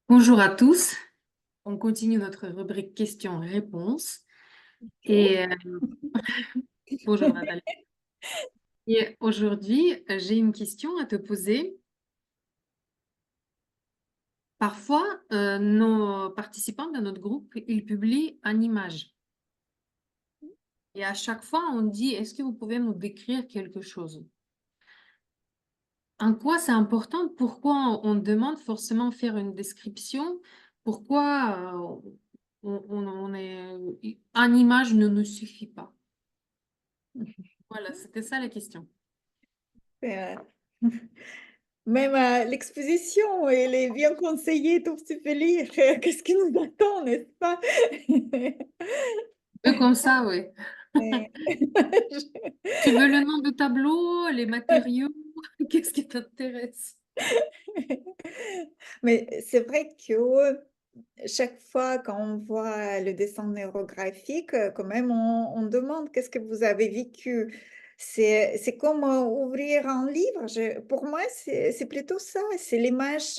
Bonjour à tous. On continue notre rubrique questions-réponses. Bonjour. Et bonjour Nathalie. Et aujourd'hui, j'ai une question à te poser. Parfois, nos participants dans notre groupe, ils publient une image. Et à chaque fois, on dit, est-ce que vous pouvez nous décrire quelque chose? En quoi c'est important? Pourquoi on demande forcément faire une description? Pourquoi une image ne nous suffit pas? Voilà, c'était ça la question. Euh, Même l'exposition, elle est bien conseillée, tout tu peux lire. Qu'est-ce qui nous attend, n'est-ce pas? Un peu comme ça, oui. Mais Tu veux le nom de tableau, les matériaux? Qu'est-ce qui t'intéresse? mais c'est vrai que chaque fois qu'on voit le dessin neurographique, quand même, on demande qu'est-ce que vous avez vécu. C'est comme ouvrir un livre. Pour moi, c'est plutôt ça. C'est l'image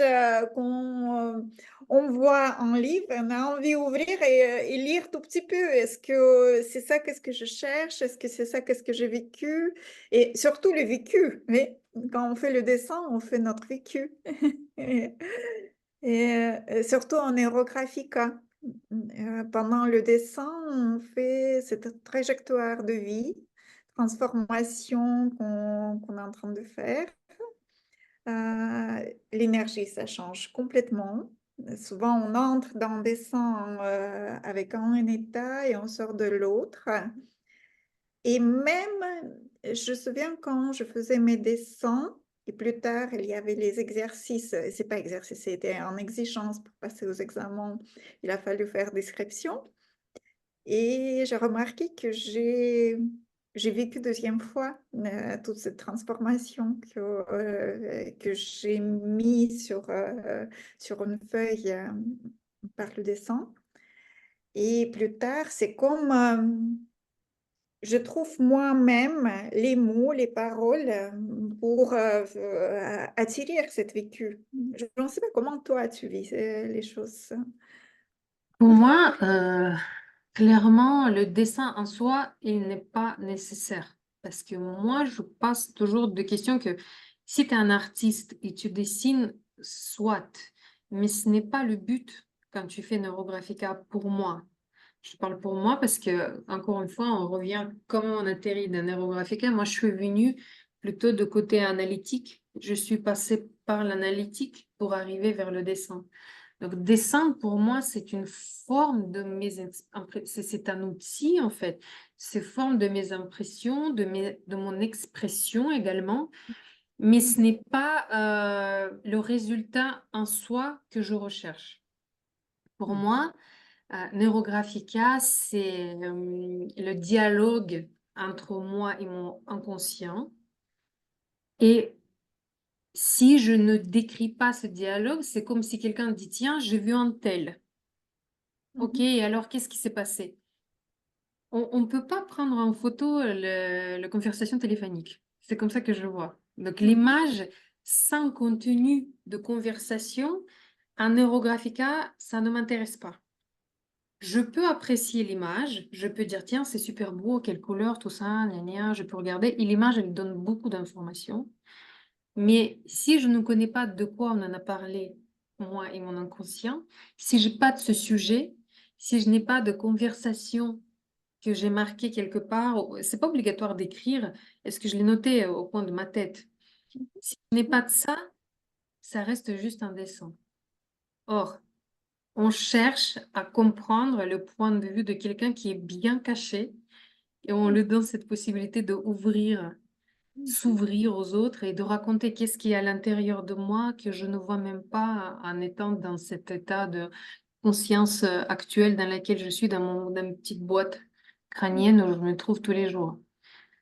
qu'on on voit en livre. On a envie d'ouvrir et lire tout petit peu. Est-ce que c'est ça, qu'est-ce que je cherche? Est-ce que c'est ça, qu'est-ce que j'ai vécu? Et surtout le vécu. Mais quand on fait le dessin, on fait notre vécu. Et surtout en aérographie, hein. Pendant le dessin, on fait cette trajectoire de vie, transformation qu'on est en train de faire. L'énergie, ça change complètement. Souvent, on entre dans un dessin avec un état et on sort de l'autre. Et même, je me souviens quand je faisais mes dessins, et plus tard, il y avait les exercices. C'est pas exercice, c'était en exigence pour passer aux examens. Il a fallu faire description. Et j'ai remarqué que j'ai vécu deuxième fois toute cette transformation que j'ai mis sur une feuille par le dessin. Et plus tard, c'est comme je trouve moi-même les mots, les paroles pour attirer cette vécu. Je ne sais pas comment toi tu vis les choses. Pour moi, clairement, le dessin en soi, il n'est pas nécessaire. Parce que moi, je passe toujours de questions que si tu es un artiste et tu dessines, soit, mais ce n'est pas le but quand tu fais Neurographica pour moi. Je parle pour moi parce que, encore une fois, on revient comment on atterrit d'un Neurographica. Moi, je suis venue plutôt de côté analytique. Je suis passée par l'analytique pour arriver vers le dessin. Donc, dessin, pour moi, c'est une forme de c'est un outil, en fait. C'est forme de mes impressions, de mon expression également. Mais ce n'est pas le résultat en soi que je recherche. Pour moi, Neurographica, c'est le dialogue entre moi et mon inconscient. Et si je ne décris pas ce dialogue, c'est comme si quelqu'un dit, tiens, j'ai vu un tel. Ok, Mhm. et alors qu'est-ce qui s'est passé? On ne peut pas prendre en photo la conversation téléphonique. C'est comme ça que je le vois. Donc Mhm. l'image sans contenu de conversation, en Neurographica, ça ne m'intéresse pas. Je peux apprécier l'image, je peux dire, tiens, c'est super beau, quelle couleur, tout ça, gna gna, je peux regarder. Et l'image, elle donne beaucoup d'informations. Mais si je ne connais pas de quoi on en a parlé, moi et mon inconscient, si je n'ai pas de ce sujet, si je n'ai pas de conversation que j'ai marquée quelque part, c'est pas obligatoire d'écrire, est-ce que je l'ai noté au coin de ma tête? Si je n'ai pas de ça, ça reste juste un dessin. Or, on cherche à comprendre le point de vue de quelqu'un qui est bien caché et on lui donne cette possibilité de ouvrir, Mhm. s'ouvrir aux autres et de raconter qu'est-ce qui est à l'intérieur de moi que je ne vois même pas en étant dans cet état de conscience actuelle dans laquelle je suis dans ma petite boîte crânienne où je me trouve tous les jours.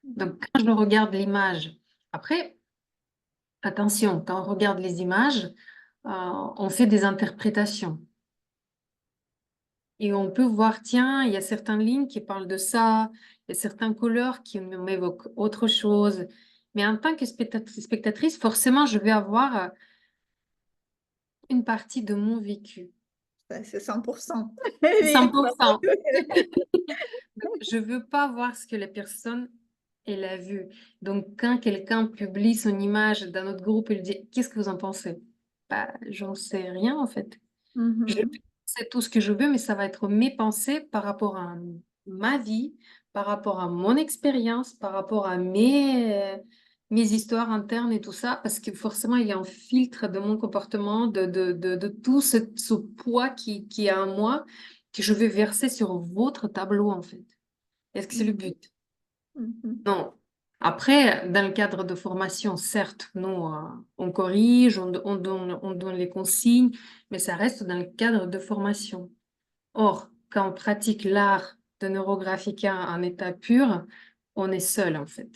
Donc, quand je regarde l'image, après, attention, quand on regarde les images, on fait des interprétations. Et on peut voir, tiens, il y a certaines lignes qui parlent de ça, il y a certaines couleurs qui m'évoquent autre chose. Mais en tant que spectatrice, forcément, je vais avoir une partie de mon vécu. C'est 100%. 100%. Je veux pas voir ce que la personne elle a vu. Donc, quand quelqu'un publie son image dans notre groupe, il dit, qu'est-ce que vous en pensez? Bah, j'en sais rien en fait. Je Mhm. sais tout ce que je veux, mais ça va être mes pensées par rapport à ma vie, par rapport à mon expérience, par rapport à mes histoires internes et tout ça, parce que forcément, il y a un filtre de mon comportement, de tout ce poids qui est en moi, que je vais verser sur votre tableau, en fait. Est-ce que c'est le but? Mhm. Non. Après, dans le cadre de formation, certes, nous, on corrige, on donne les consignes, mais ça reste dans le cadre de formation. Or, quand on pratique l'art de neurographica en état pur, on est seul, en fait,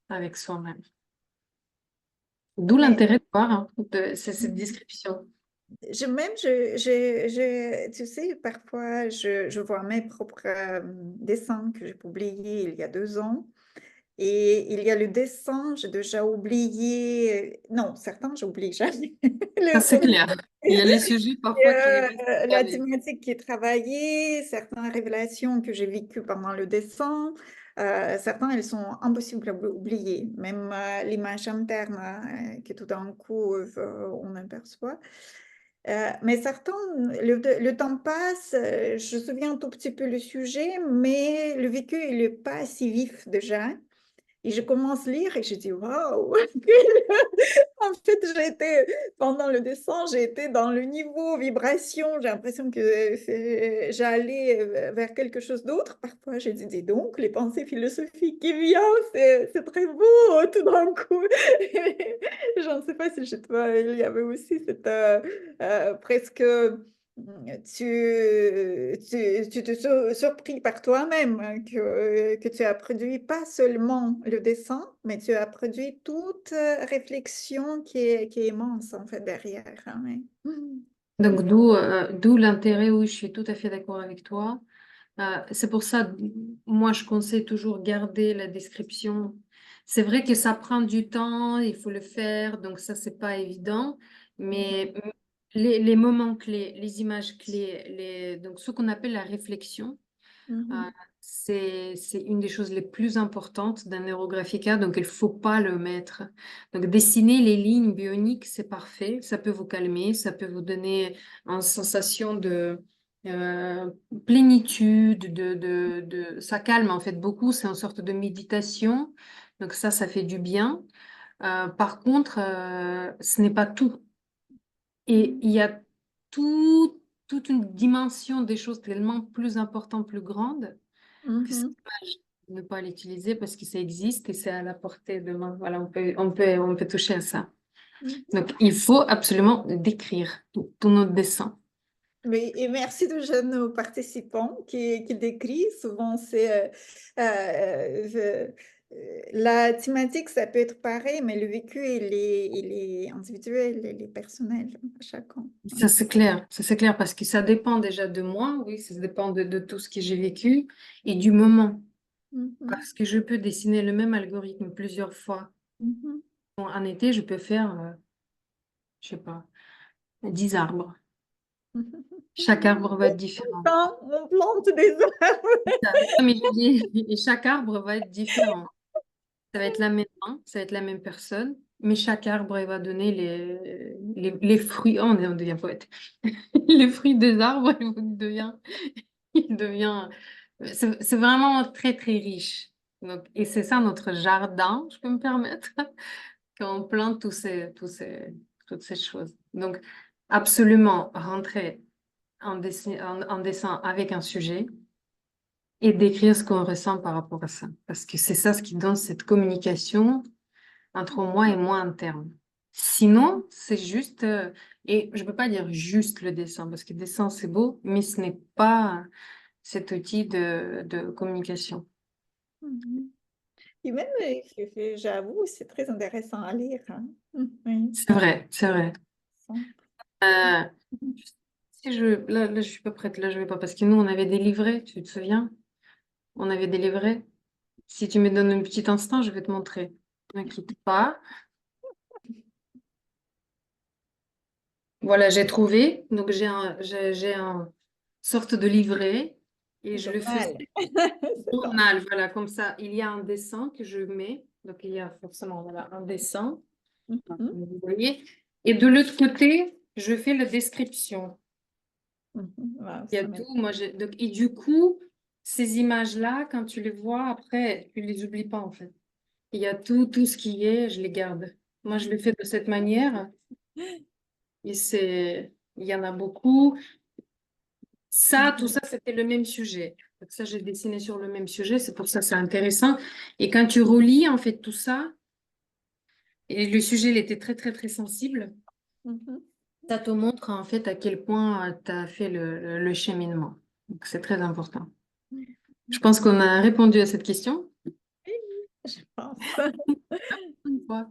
avec soi-même. D'où Mais l'intérêt de voir cette description. tu sais, parfois, je vois mes propres dessins que j'ai publiés il y a 2 ans. Et il y a le dessin, j'ai déjà oublié. Non, certains, j'oublie jamais. Ça, Le c'est contenu, clair. Il y a les sujets parfois qui restent la calés. thématique qui est travaillée, certaines révélations que j'ai vécues pendant le dessin. Certains, elles sont impossibles à oublier. Même l'image interne que tout d'un coup on aperçoit. Mais certains, le temps passe, je me souviens un tout petit peu le sujet, mais le vécu, il n'est pas si vif déjà. Et je commence à lire et je dis, waouh! En fait, pendant le dessin, j'ai été dans le niveau vibration. J'ai l'impression que j'allais vers quelque chose d'autre. Parfois, j'ai dit, dis donc, les pensées philosophiques qui viennent, c'est très beau tout d'un coup. Je ne sais pas si chez toi, il y avait aussi cette presque tu te surpris par toi-même hein, que tu as produit pas seulement le dessin, mais tu as produit toute réflexion qui est immense en fait derrière. Hein, ouais. Donc, d'où l'intérêt, oui, je suis tout à fait d'accord avec toi. C'est pour ça, moi, je conseille toujours garder la description. C'est vrai que ça prend du temps, il faut le faire, donc ça, c'est pas évident. Mais les moments clés, les images clés, donc ce qu'on appelle la réflexion, euh, Mhm, c'est une des choses les plus importantes d'un Neurographica, donc il faut pas le mettre. Donc dessiner les lignes bioniques, c'est parfait, ça peut vous calmer, ça peut vous donner une sensation de euh, plénitude, ça calme en fait beaucoup, c'est une sorte de méditation, donc ça fait du bien. Par contre, ce n'est pas tout. Et il y a toute une dimension des choses tellement plus importantes, plus grandes que c'est mhm, dommage de ne pas l'utiliser parce que ça existe et c'est à la portée de main. Voilà, on peut toucher à ça. mhm. Donc, il faut absolument décrire tout notre dessin. Mais, et merci déjà nos participants qui décrivent. Souvent, la thématique, ça peut être pareil, mais le vécu, il est individuel, il est personnel à chacun. Ça, c'est clair. Ça, c'est clair parce que ça dépend déjà de moi, oui, ça dépend de tout ce que j'ai vécu et du moment. Mhm, Parce que je peux dessiner le même algorithme plusieurs fois. mhm. Bon, en été, je peux faire, je sais pas, 10 arbres. Chaque arbre va être différent. On plante des arbres. Ça. Non, mais je dis, et chaque arbre va être différent. Ça va être la même main, ça va être la même personne, mais chaque arbre il va donner les fruits. Oh, on devient poète. Les fruits des arbres, il devient. C'est vraiment très, très riche. Donc, et c'est ça notre jardin, je peux me permettre, quand on plante toutes ces choses. Donc, absolument rentrer en dessin avec un sujet et décrire ce qu'on ressent par rapport à ça. Parce que c'est ça ce qui donne cette communication entre moi et moi interne. Sinon, c'est juste, et je ne peux pas dire juste le dessin, parce que le dessin, c'est beau, mais ce n'est pas cet outil de communication. Mhm. Et même, j'avoue, c'est très intéressant à lire. Hein. Oui. C'est vrai, c'est vrai. Euh, Mhm. si là, je suis pas prête, là, je vais pas, parce que nous, on avait des livrets, tu te souviens? On avait des livrets. Si tu me donnes un petit instant, je vais te montrer. N'inquiète pas. Voilà, j'ai trouvé. Donc, j'ai un sorte de livret et je le faisais. Journal. C'est ça. Journal, voilà, comme ça, il y a un dessin que je mets. Donc, il y a forcément voilà, un dessin, Mhm, vous voyez. Et de l'autre côté, je fais la description. mhm. Wow, Il y a ça m'aide. tout. Donc, et du coup, ces images-là, quand tu les vois, après, tu les oublies pas, en fait. Il y a tout ce qui est, je les garde. Moi, je le fais de cette manière. Et il y en a beaucoup. Ça, tout Mhm, ça, c'était le même sujet. Donc ça, j'ai dessiné sur le même sujet. C'est pour ça que c'est intéressant. Et quand tu relis, en fait, tout ça, et le sujet, il était très, très, très sensible, mhm. ça te montre, en fait, à quel point tu as fait le cheminement. Donc, c'est très important. Je pense qu'on a répondu à cette question. Je pense. Une fois.